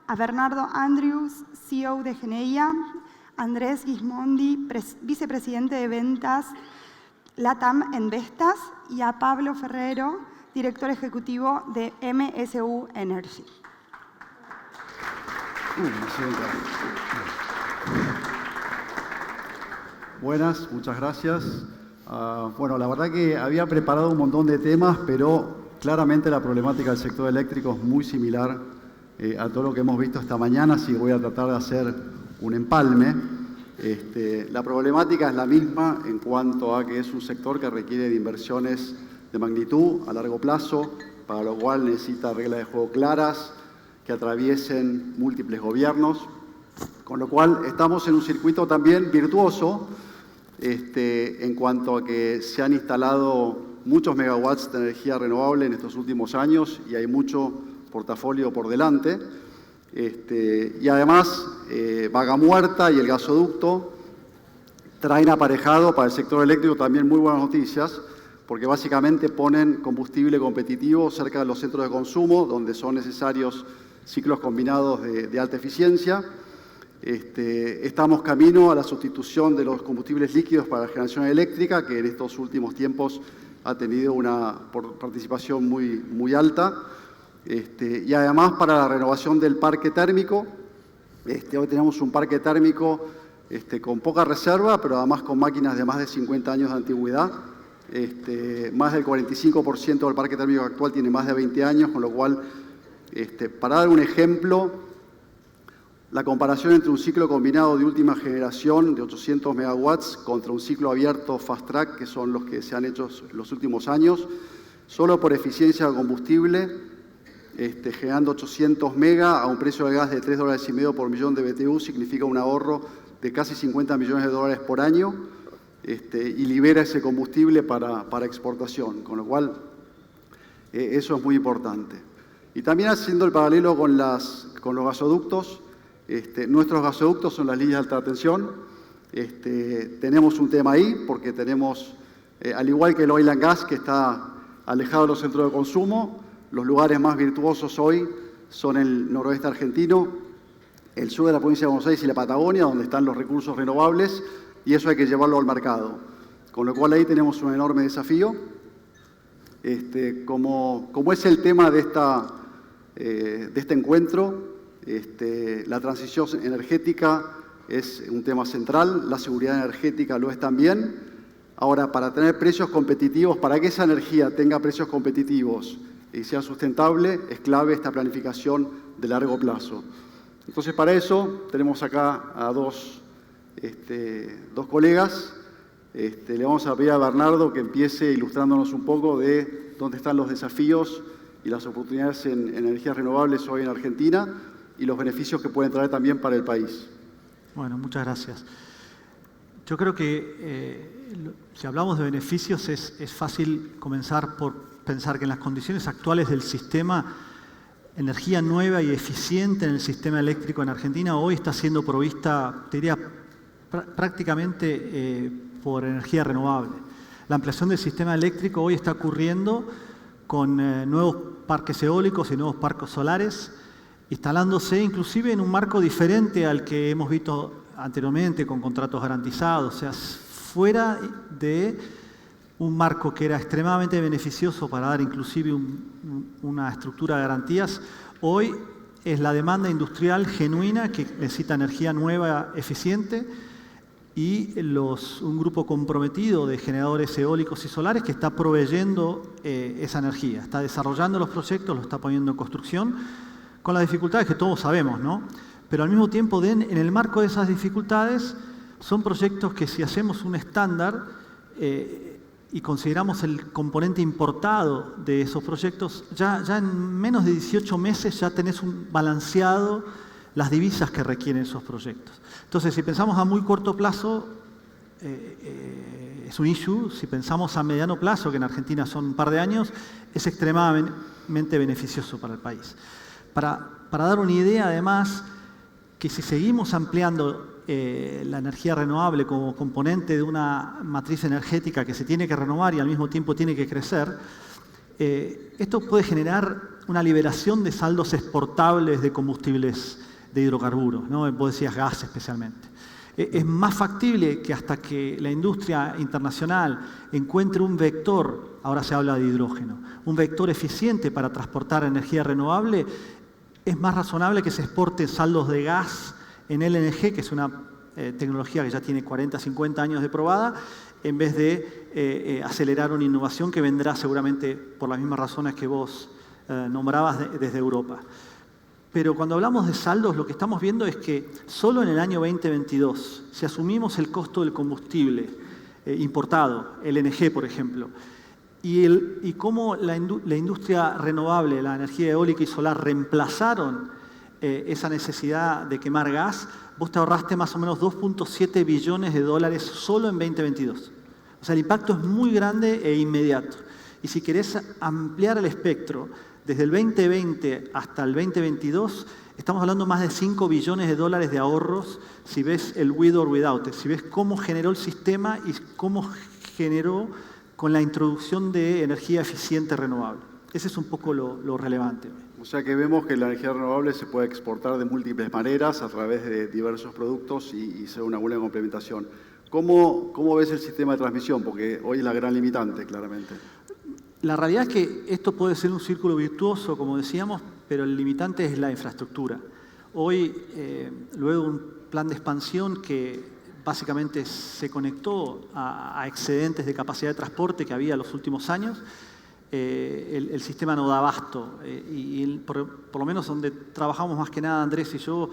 a Bernardo Andrews, CEO de Geneia, Andrés Gismondi, vicepresidente de ventas LATAM en Vestas, y a Pablo Ferrero, director ejecutivo de MSU Energy. Buenas, muchas gracias. Bueno, la verdad que había preparado un montón de temas, pero claramente la problemática del sector eléctrico es muy similar a todo lo que hemos visto esta mañana, así que voy a tratar de hacer un empalme. La problemática es la misma en cuanto a que es un sector que requiere de inversiones de magnitud a largo plazo, para lo cual necesita reglas de juego claras que atraviesen múltiples gobiernos, con lo cual estamos en un circuito también virtuoso en cuanto a que se han instalado muchos megawatts de energía renovable en estos últimos años y hay mucho portafolio por delante. Y además, Vaca Muerta y el gasoducto traen aparejado para el sector eléctrico también muy buenas noticias, porque básicamente ponen combustible competitivo cerca de los centros de consumo, donde son necesarios ciclos combinados de alta eficiencia. Estamos camino a la sustitución de los combustibles líquidos para la generación eléctrica, que en estos últimos tiempos ha tenido una participación muy alta. Y además para la renovación del parque térmico. Hoy tenemos un parque térmico con poca reserva, pero además con máquinas de más de 50 años de antigüedad. Más del 45% del parque térmico actual tiene más de 20 años, con lo cual, para dar un ejemplo, la comparación entre un ciclo combinado de última generación de 800 megawatts contra un ciclo abierto fast track, que son los que se han hecho en los últimos años, solo por eficiencia de combustible, generando 800 mega a un precio de gas de $3,50 por millón de BTU, significa un ahorro de casi $50 millones por año, y libera ese combustible para exportación, con lo cual eso es muy importante. Y también haciendo el paralelo con los gasoductos, nuestros gasoductos son las líneas de alta tensión. Tenemos un tema ahí porque tenemos, al igual que el oil and gas, que está alejado de los centros de consumo, los lugares más virtuosos hoy son el noroeste argentino, el sur de la provincia de Buenos Aires y la Patagonia, donde están los recursos renovables, y eso hay que llevarlo al mercado. Con lo cual ahí tenemos un enorme desafío. Como es el tema de este encuentro, la transición energética es un tema central, la seguridad energética lo es también. Ahora, para tener precios competitivos, para que esa energía tenga precios competitivos y sea sustentable, es clave esta planificación de largo plazo. Entonces, para eso tenemos acá a dos colegas. Le vamos a pedir a Bernardo que empiece ilustrándonos un poco de dónde están los desafíos y las oportunidades en energías renovables hoy en Argentina y los beneficios que pueden traer también para el país. Bueno, muchas gracias. Yo creo que si hablamos de beneficios es fácil comenzar por pensar que en las condiciones actuales del sistema, energía nueva y eficiente en el sistema eléctrico en Argentina hoy está siendo provista, te diría, prácticamente por energía renovable. La ampliación del sistema eléctrico hoy está ocurriendo con nuevos parques eólicos y nuevos parques solares, instalándose inclusive en un marco diferente al que hemos visto anteriormente con contratos garantizados, o sea, fuera de un marco que era extremadamente beneficioso para dar inclusive una estructura de garantías. Hoy es la demanda industrial genuina que necesita energía nueva, eficiente, y un grupo comprometido de generadores eólicos y solares que está proveyendo esa energía, está desarrollando los proyectos, lo está poniendo en construcción, con las dificultades que todos sabemos, ¿no? Pero al mismo tiempo, en el marco de esas dificultades, son proyectos que si hacemos un estándar y consideramos el componente importado de esos proyectos, ya en menos de 18 meses ya tenés balanceado las divisas que requieren esos proyectos. Entonces, si pensamos a muy corto plazo, es un issue. Si pensamos a mediano plazo, que en Argentina son un par de años, es extremadamente beneficioso para el país. Para dar una idea, además, que si seguimos ampliando la energía renovable como componente de una matriz energética que se tiene que renovar y al mismo tiempo tiene que crecer, esto puede generar una liberación de saldos exportables de combustibles de hidrocarburos, ¿no? Vos decías gas especialmente. Es más factible que hasta que la industria internacional encuentre un vector, ahora se habla de hidrógeno, un vector eficiente para transportar energía renovable, es más razonable que se exporten saldos de gas en LNG, que es una tecnología que ya tiene 40, 50 años de probada, en vez de acelerar una innovación que vendrá seguramente por las mismas razones que vos nombrabas desde Europa. Pero cuando hablamos de saldos, lo que estamos viendo es que solo en el año 2022, si asumimos el costo del combustible importado, LNG por ejemplo, y cómo la industria renovable, la energía eólica y solar reemplazaron esa necesidad de quemar gas, vos te ahorraste más o menos 2.7 billones de dólares solo en 2022. O sea, el impacto es muy grande e inmediato. Y si querés ampliar el espectro, desde el 2020 hasta el 2022, estamos hablando más de 5 billones de dólares de ahorros si ves el with or without, si ves cómo generó el sistema y cómo generó con la introducción de energía eficiente renovable. Ese es un poco lo relevante. O sea que vemos que la energía renovable se puede exportar de múltiples maneras a través de diversos productos y ser una buena complementación. ¿Cómo ves el sistema de transmisión? Porque hoy es la gran limitante, claramente. La realidad es que esto puede ser un círculo virtuoso, como decíamos, pero el limitante es la infraestructura. Hoy, luego de un plan de expansión que básicamente se conectó a excedentes de capacidad de transporte que había en los últimos años, el sistema no da abasto. Por lo menos donde trabajamos más que nada Andrés y yo,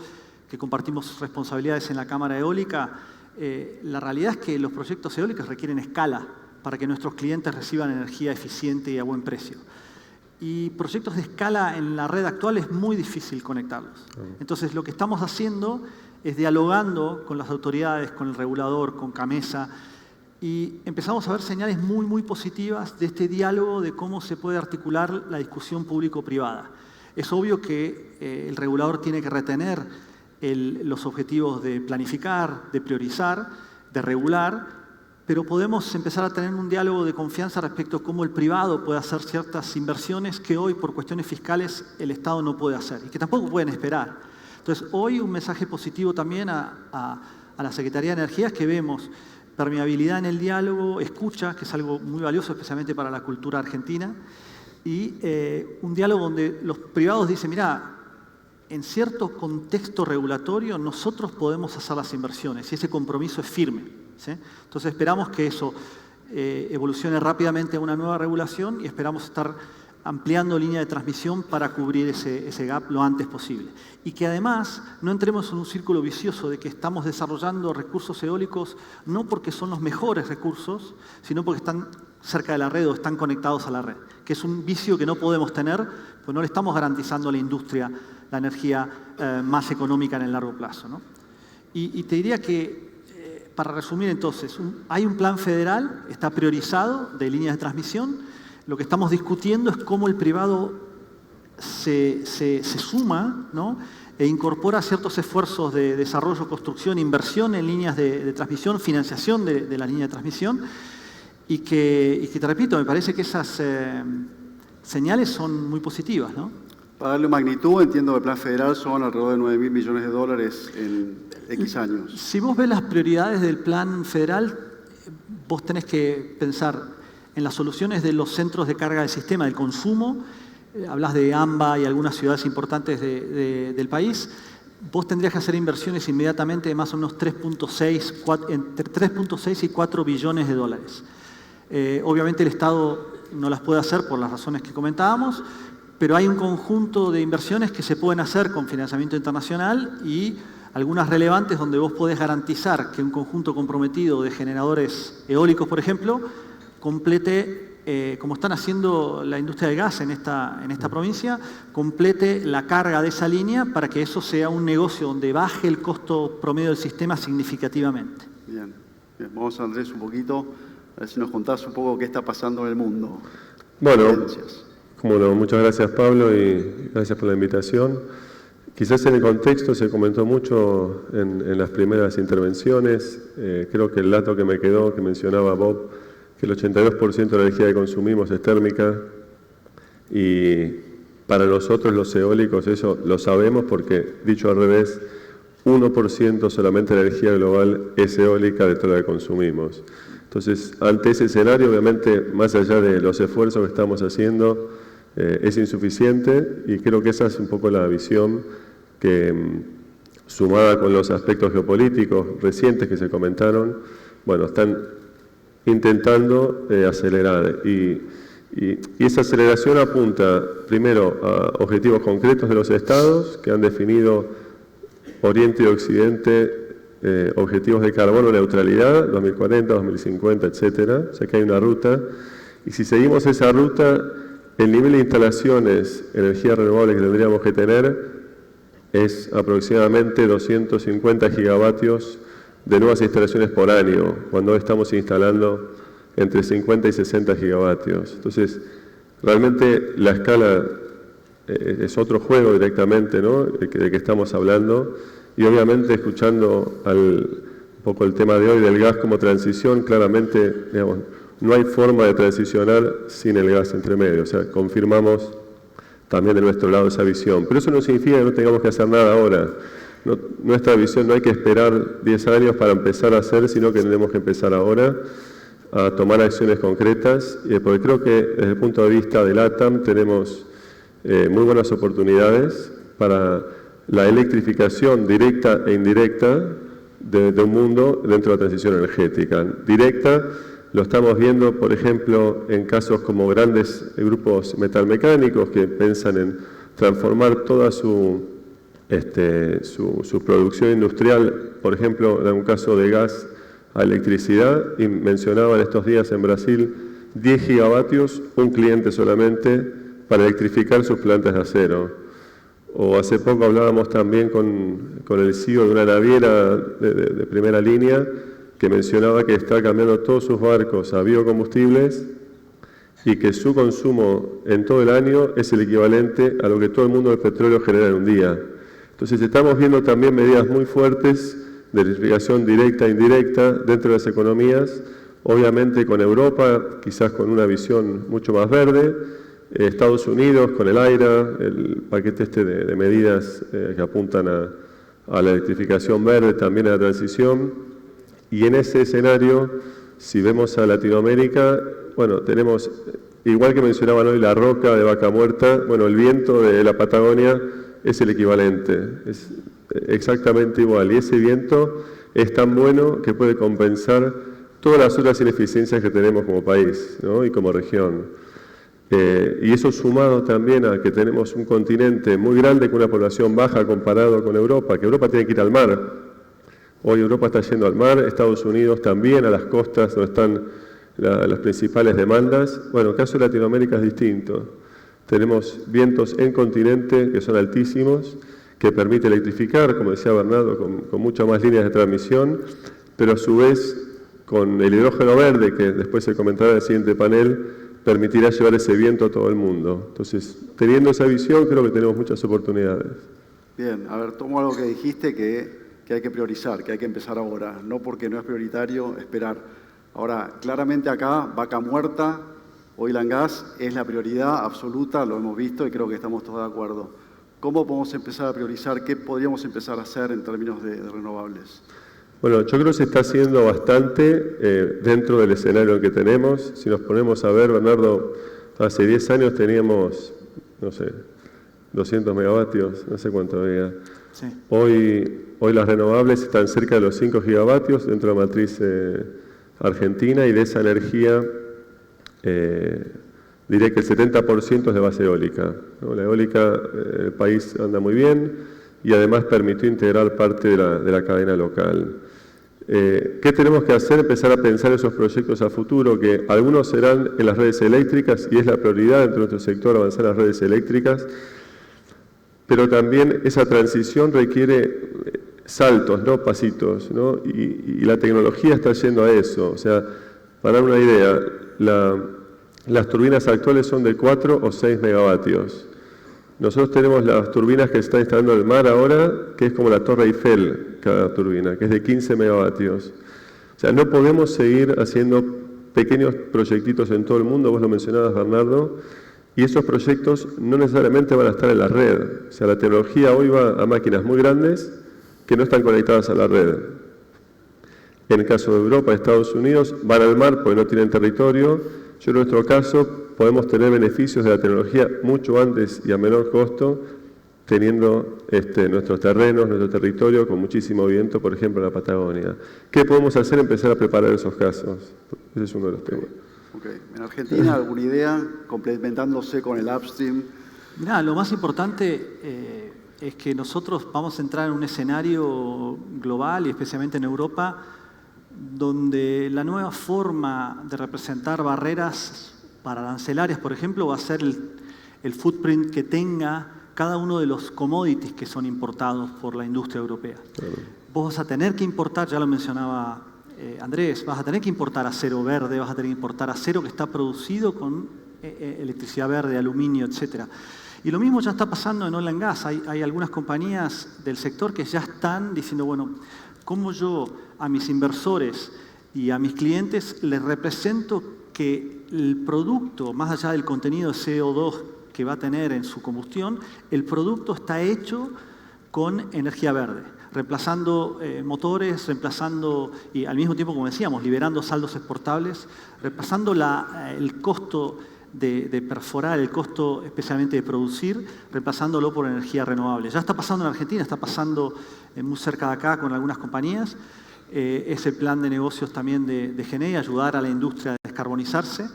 que compartimos responsabilidades en la Cámara Eólica, la realidad es que los proyectos eólicos requieren escala para que nuestros clientes reciban energía eficiente y a buen precio. Y proyectos de escala en la red actual es muy difícil conectarlos. Entonces, lo que estamos haciendo es dialogando con las autoridades, con el regulador, con CAMESA, y empezamos a ver señales muy, muy positivas de este diálogo de cómo se puede articular la discusión público-privada. Es obvio que el regulador tiene que retener los objetivos de planificar, de priorizar, de regular, pero podemos empezar a tener un diálogo de confianza respecto a cómo el privado puede hacer ciertas inversiones que hoy, por cuestiones fiscales, el Estado no puede hacer y que tampoco pueden esperar. Entonces, hoy un mensaje positivo también a la Secretaría de Energía es que vemos permeabilidad en el diálogo, escucha, que es algo muy valioso, especialmente para la cultura argentina, y un diálogo donde los privados dicen, mira, en cierto contexto regulatorio nosotros podemos hacer las inversiones y ese compromiso es firme. ¿Sí? Entonces esperamos que eso evolucione rápidamente a una nueva regulación y esperamos estar ampliando línea de transmisión para cubrir ese gap lo antes posible. Y que además no entremos en un círculo vicioso de que estamos desarrollando recursos eólicos no porque son los mejores recursos, sino porque están cerca de la red o están conectados a la red, que es un vicio que no podemos tener, pues no le estamos garantizando a la industria la energía más económica en el largo plazo, ¿no? Y te diría que para resumir entonces, hay un plan federal, está priorizado de líneas de transmisión. Lo que estamos discutiendo es cómo el privado se suma, ¿no? E incorpora ciertos esfuerzos de desarrollo, construcción, inversión en líneas de transmisión, financiación de la línea de transmisión. Y que te repito, me parece que esas señales son muy positivas, ¿no? Para darle magnitud, entiendo que el plan federal son alrededor de 9.000 millones de dólares en X años. Si vos ves las prioridades del plan federal, vos tenés que pensar en las soluciones de los centros de carga del sistema, del consumo. Hablas de AMBA y algunas ciudades importantes del país. Vos tendrías que hacer inversiones inmediatamente de más o menos entre 3.6 y 4 billones de dólares. Obviamente el Estado no las puede hacer por las razones que comentábamos, pero hay un conjunto de inversiones que se pueden hacer con financiamiento internacional y algunas relevantes donde vos podés garantizar que un conjunto comprometido de generadores eólicos, por ejemplo, complete, como están haciendo la industria del gas en esta provincia, complete la carga de esa línea para que eso sea un negocio donde baje el costo promedio del sistema significativamente. Bien. Vamos a Andrés un poquito, a ver si nos contás un poco qué está pasando en el mundo. Bueno, muchas gracias Pablo y gracias por la invitación. Quizás en el contexto se comentó mucho en las primeras intervenciones. Creo que el dato que me quedó, que mencionaba Bob, que el 82% de la energía que consumimos es térmica y para nosotros los eólicos, eso lo sabemos porque, dicho al revés, 1% solamente de la energía global es eólica de toda la que consumimos. Entonces, ante ese escenario, obviamente, más allá de los esfuerzos que estamos haciendo, es insuficiente, y creo que esa es un poco la visión que, sumada con los aspectos geopolíticos recientes que se comentaron, bueno, están intentando acelerar. Y esa aceleración apunta primero a objetivos concretos de los estados que han definido Oriente y Occidente, objetivos de carbono neutralidad, 2040, 2050, etcétera. O sea que hay una ruta, y si seguimos esa ruta, el nivel de instalaciones de energía renovable que tendríamos que tener es aproximadamente 250 gigavatios de nuevas instalaciones por año, cuando estamos instalando entre 50 y 60 gigavatios. Entonces, realmente la escala es otro juego directamente, ¿no?, de que estamos hablando. Y obviamente, escuchando un poco el tema de hoy del gas como transición, claramente, digamos, no hay forma de transicionar sin el gas entre medio. O sea, confirmamos también de nuestro lado esa visión. Pero eso no significa que no tengamos que hacer nada ahora. Nuestra visión no hay que esperar 10 años para empezar a hacer, sino que tenemos que empezar ahora a tomar acciones concretas, porque creo que desde el punto de vista de LATAM tenemos muy buenas oportunidades para la electrificación directa e indirecta de un mundo dentro de la transición energética. Directa lo estamos viendo, por ejemplo, en casos como grandes grupos metalmecánicos que piensan en transformar toda su producción industrial, por ejemplo, en un caso de gas a electricidad, y mencionaban estos días en Brasil 10 gigavatios, un cliente solamente, para electrificar sus plantas de acero. O hace poco hablábamos también con el CEO de una naviera de primera línea, que mencionaba que está cambiando todos sus barcos a biocombustibles y que su consumo en todo el año es el equivalente a lo que todo el mundo del petróleo genera en un día. Entonces estamos viendo también medidas muy fuertes de electrificación directa e indirecta dentro de las economías, obviamente con Europa, quizás con una visión mucho más verde, Estados Unidos con el AIRA, el paquete de medidas que apuntan a la electrificación verde, también a la transición. Y en ese escenario, si vemos a Latinoamérica, bueno, tenemos, igual que mencionaban hoy, la roca de Vaca Muerta, bueno, el viento de la Patagonia es el equivalente, es exactamente igual. Y ese viento es tan bueno que puede compensar todas las otras ineficiencias que tenemos como país, ¿no?, y como región. Y eso sumado también a que tenemos un continente muy grande con una población baja comparado con Europa, que Europa tiene que ir al mar. Hoy Europa está yendo al mar, Estados Unidos también, a las costas donde están las principales demandas. Bueno, el caso de Latinoamérica es distinto. Tenemos vientos en continente que son altísimos, que permite electrificar, como decía Bernardo, con muchas más líneas de transmisión, pero a su vez con el hidrógeno verde, que después se comentará en el siguiente panel, permitirá llevar ese viento a todo el mundo. Entonces, teniendo esa visión, creo que tenemos muchas oportunidades. Bien, a ver, tomo algo que dijiste que hay que priorizar, que hay que empezar ahora, no porque no es prioritario esperar. Ahora, claramente acá, Vaca Muerta, oil and gas, es la prioridad absoluta, lo hemos visto y creo que estamos todos de acuerdo. ¿Cómo podemos empezar a priorizar? ¿Qué podríamos empezar a hacer en términos de renovables? Bueno, yo creo que se está haciendo bastante dentro del escenario que tenemos. Si nos ponemos a ver, Bernardo, hace 10 años teníamos, no sé, 200 megavatios, no sé cuánto había. Sí. Hoy las renovables están cerca de los 5 gigavatios dentro de la matriz argentina, y de esa energía diré que el 70% es de base eólica, ¿no? La eólica, el país anda muy bien y además permitió integrar parte de la cadena local. ¿Qué tenemos que hacer? Empezar a pensar esos proyectos a futuro, que algunos serán en las redes eléctricas, y es la prioridad dentro de nuestro sector avanzar en las redes eléctricas, pero también esa transición requiere saltos, no pasitos, ¿no? Y la tecnología está yendo a eso. O sea, para dar una idea, las turbinas actuales son de 4 o 6 megavatios. Nosotros tenemos las turbinas que se están instalando en el mar ahora, que es como la Torre Eiffel, cada turbina, que es de 15 megavatios. O sea, no podemos seguir haciendo pequeños proyectitos en todo el mundo, vos lo mencionabas, Bernardo, Y esos proyectos no necesariamente van a estar en la red. O sea, la tecnología hoy va a máquinas muy grandes que no están conectadas a la red. En el caso de Europa, Estados Unidos, van al mar porque no tienen territorio. Yo en nuestro caso podemos tener beneficios de la tecnología mucho antes y a menor costo, teniendo nuestros terrenos, nuestro territorio con muchísimo viento, por ejemplo en la Patagonia. ¿Qué podemos hacer? Empezar a preparar esos casos. Ese es uno de los temas. Okay. ¿En Argentina alguna idea complementándose con el upstream? Mirá, lo más importante es que nosotros vamos a entrar en un escenario global y especialmente en Europa donde la nueva forma de representar barreras para arancelarias, por ejemplo, va a ser el footprint que tenga cada uno de los commodities que son importados por la industria europea. Claro. Vos vas a tener que importar, ya lo mencionaba Andrés, vas a tener que importar acero verde, vas a tener que importar acero que está producido con electricidad verde, aluminio, etc. Y lo mismo ya está pasando en oil and gas. Hay algunas compañías del sector que ya están diciendo, bueno, ¿cómo yo a mis inversores y a mis clientes les represento que el producto, más allá del contenido de CO2 que va a tener en su combustión, el producto está hecho con energía verde, reemplazando motores, reemplazando, y al mismo tiempo, como decíamos, liberando saldos exportables, reemplazando el costo de perforar, el costo especialmente de producir, reemplazándolo por energía renovable. Ya está pasando en Argentina, está pasando muy cerca de acá con algunas compañías. Es el plan de negocios también de GENEI, ayudar a la industria a descarbonizarse.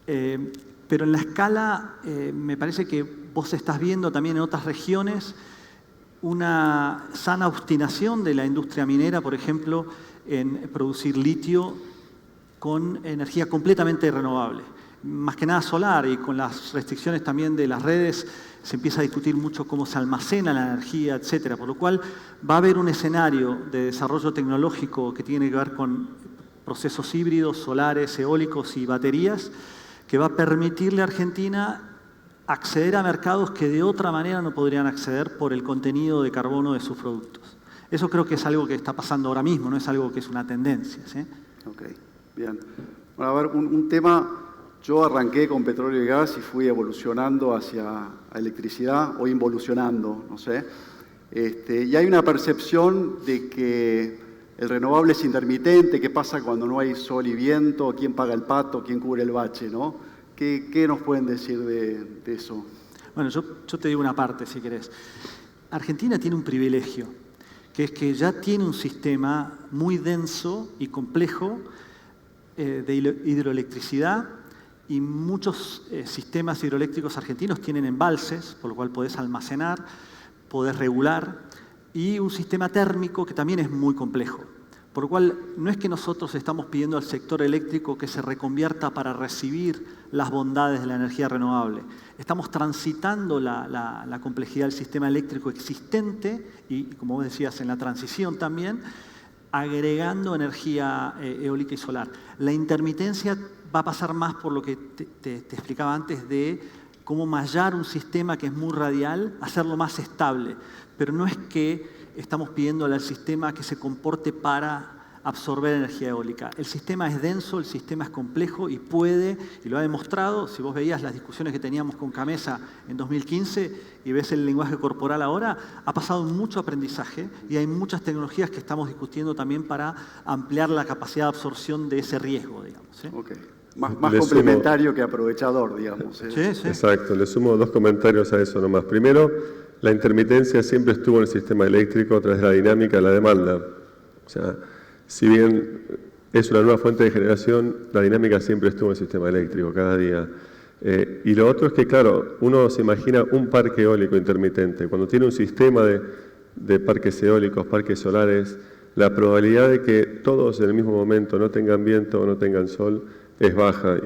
Pero en la escala, me parece que vos estás viendo también en otras regiones una sana obstinación de la industria minera, por ejemplo, en producir litio con energía completamente renovable. Más que nada solar, y con las restricciones también de las redes se empieza a discutir mucho cómo se almacena la energía, etcétera. Por lo cual va a haber un escenario de desarrollo tecnológico que tiene que ver con procesos híbridos, solares, eólicos y baterías, que va a permitirle a Argentina acceder a mercados que de otra manera no podrían acceder por el contenido de carbono de sus productos. Eso creo que es algo que está pasando ahora mismo, no es algo que es una tendencia, ¿sí? Ok, bien. Bueno, a ver, un tema, yo arranqué con petróleo y gas y fui evolucionando hacia electricidad o involucionando, no sé. Y hay una percepción de que el renovable es intermitente, qué pasa cuando no hay sol y viento, quién paga el pato, quién cubre el bache, ¿no? ¿Qué nos pueden decir de eso? Bueno, yo te digo una parte, si querés. Argentina tiene un privilegio, que es que ya tiene un sistema muy denso y complejo de hidroelectricidad, y muchos sistemas hidroeléctricos argentinos tienen embalses, por lo cual podés almacenar, podés regular, y un sistema térmico que también es muy complejo. Por lo cual, no es que nosotros estamos pidiendo al sector eléctrico que se reconvierta para recibir las bondades de la energía renovable. Estamos transitando la complejidad del sistema eléctrico existente y, como vos decías, en la transición también, agregando energía eólica y solar. La intermitencia va a pasar más por lo que te explicaba antes de cómo mallar un sistema que es muy radial, hacerlo más estable. Pero no es que estamos pidiéndole al sistema que se comporte para absorber energía eólica. El sistema es denso, el sistema es complejo y puede, y lo ha demostrado, si vos veías las discusiones que teníamos con Camesa en 2015 y ves el lenguaje corporal ahora, ha pasado mucho aprendizaje y hay muchas tecnologías que estamos discutiendo también para ampliar la capacidad de absorción de ese riesgo, digamos, ¿sí? Okay. Más complementario que aprovechador, digamos. Sí, sí. Exacto, le sumo 2 comentarios a eso nomás. Primero, la intermitencia siempre estuvo en el sistema eléctrico a través de la dinámica de la demanda. O sea, si bien es una nueva fuente de generación, la dinámica siempre estuvo en el sistema eléctrico cada día. Y lo otro es que, claro, uno se imagina un parque eólico intermitente. Cuando tiene un sistema de parques eólicos, parques solares, la probabilidad de que todos en el mismo momento no tengan viento o no tengan sol es baja.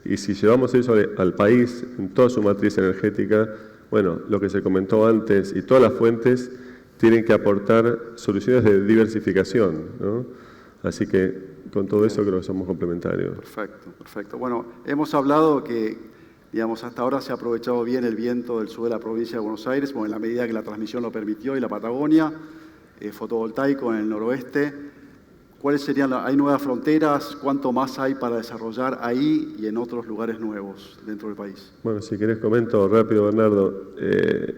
Y si llevamos eso al país, en toda su matriz energética, bueno, lo que se comentó antes y todas las fuentes tienen que aportar soluciones de diversificación, ¿no? Así que con todo eso creo que somos complementarios. Perfecto, perfecto. Bueno, hemos hablado que, digamos, hasta ahora se ha aprovechado bien el viento del sur de la provincia de Buenos Aires, bueno, en la medida que la transmisión lo permitió, y la Patagonia, fotovoltaico en el noroeste. ¿Cuáles serían hay nuevas fronteras? ¿Cuánto más hay para desarrollar ahí y en otros lugares nuevos dentro del país? Bueno, si querés comento rápido, Bernardo.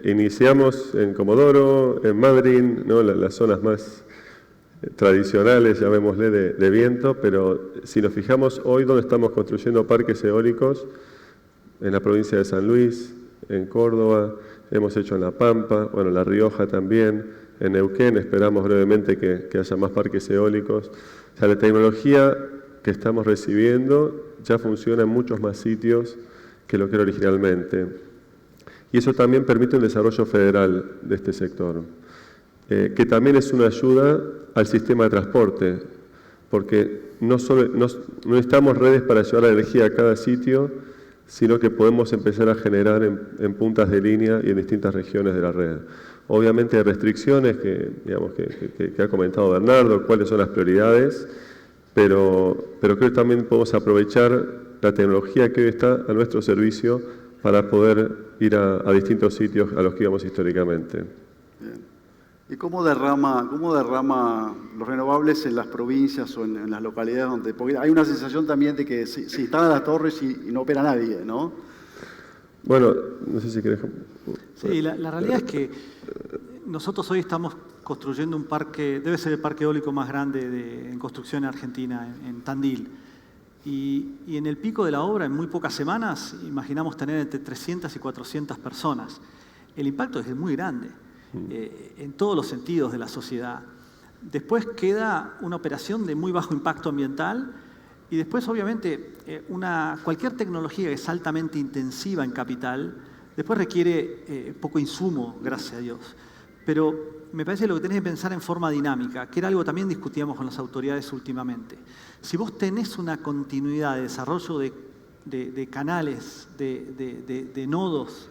Iniciamos en Comodoro, en Madrid, ¿no? Las zonas más tradicionales, llamémosle, de viento, pero si nos fijamos hoy donde estamos construyendo parques eólicos, en la provincia de San Luis, en Córdoba, hemos hecho en La Pampa, bueno, en La Rioja también, en Neuquén esperamos brevemente que haya más parques eólicos. O sea, la tecnología que estamos recibiendo ya funciona en muchos más sitios que lo que era originalmente. Y eso también permite un desarrollo federal de este sector, que también es una ayuda al sistema de transporte, porque no necesitamos redes para llevar la energía a cada sitio, sino que podemos empezar a generar en puntas de línea y en distintas regiones de la red. Obviamente hay restricciones que ha comentado Bernardo, cuáles son las prioridades, pero creo que también podemos aprovechar la tecnología que hoy está a nuestro servicio para poder ir a distintos sitios a los que íbamos históricamente. Bien. ¿Y cómo derrama los renovables en las provincias o en las localidades donde... Porque hay una sensación también de que se instalan las torres y no opera nadie, ¿no? Bueno, no sé si querés... Sí, la realidad es que nosotros hoy estamos construyendo un parque, debe ser el parque eólico más grande en construcción en Argentina, en Tandil. Y en el pico de la obra, en muy pocas semanas, imaginamos tener entre 300 y 400 personas. El impacto es muy grande, en todos los sentidos de la sociedad. Después queda una operación de muy bajo impacto ambiental y después, obviamente, cualquier tecnología que es altamente intensiva en capital, después requiere poco insumo, gracias a Dios. Pero me parece que lo que tenés que pensar en forma dinámica, que era algo que también discutíamos con las autoridades últimamente. Si vos tenés una continuidad de desarrollo de canales, de nodos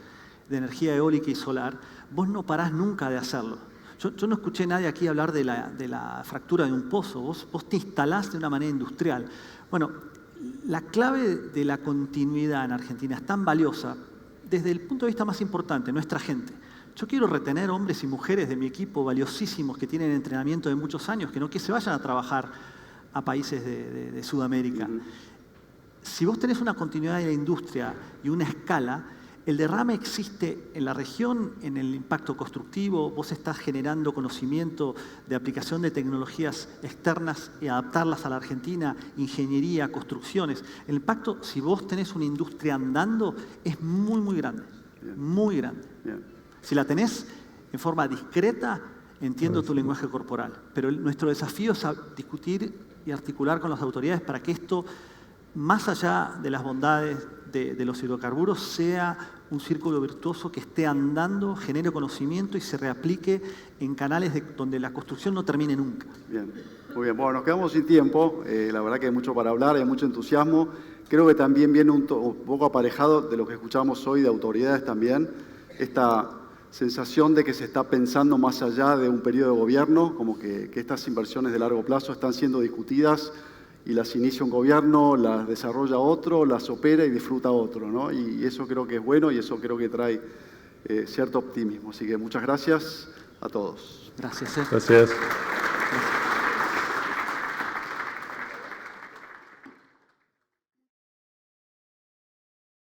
de energía eólica y solar, vos no parás nunca de hacerlo. Yo no escuché a nadie aquí hablar de la fractura de un pozo. Vos te instalás de una manera industrial. Bueno, la clave de la continuidad en Argentina es tan valiosa desde el punto de vista más importante, nuestra gente. Yo quiero retener hombres y mujeres de mi equipo valiosísimos que tienen entrenamiento de muchos años, que se vayan a trabajar a países de Sudamérica. Si vos tenés una continuidad de la industria y una escala, el derrame existe en la región, en el impacto constructivo, vos estás generando conocimiento de aplicación de tecnologías externas y adaptarlas a la Argentina, ingeniería, construcciones. El impacto, si vos tenés una industria andando, es muy, muy grande. Bien. Muy grande. Bien. Si la tenés en forma discreta, entiendo tu lenguaje corporal. Pero nuestro desafío es discutir y articular con las autoridades para que esto, más allá de las bondades de los hidrocarburos, sea un círculo virtuoso que esté andando, genere conocimiento y se reaplique en canales donde la construcción no termine nunca. Bien, muy bien. Bueno, nos quedamos sin tiempo. La verdad que hay mucho para hablar, hay mucho entusiasmo. Creo que también viene un poco aparejado de lo que escuchamos hoy de autoridades también, esta sensación de que se está pensando más allá de un periodo de gobierno, como que estas inversiones de largo plazo están siendo discutidas y las inicia un gobierno, las desarrolla otro, las opera y disfruta otro, ¿no? Y eso creo que es bueno y eso creo que trae cierto optimismo. Así que muchas gracias a todos. Gracias. Gracias.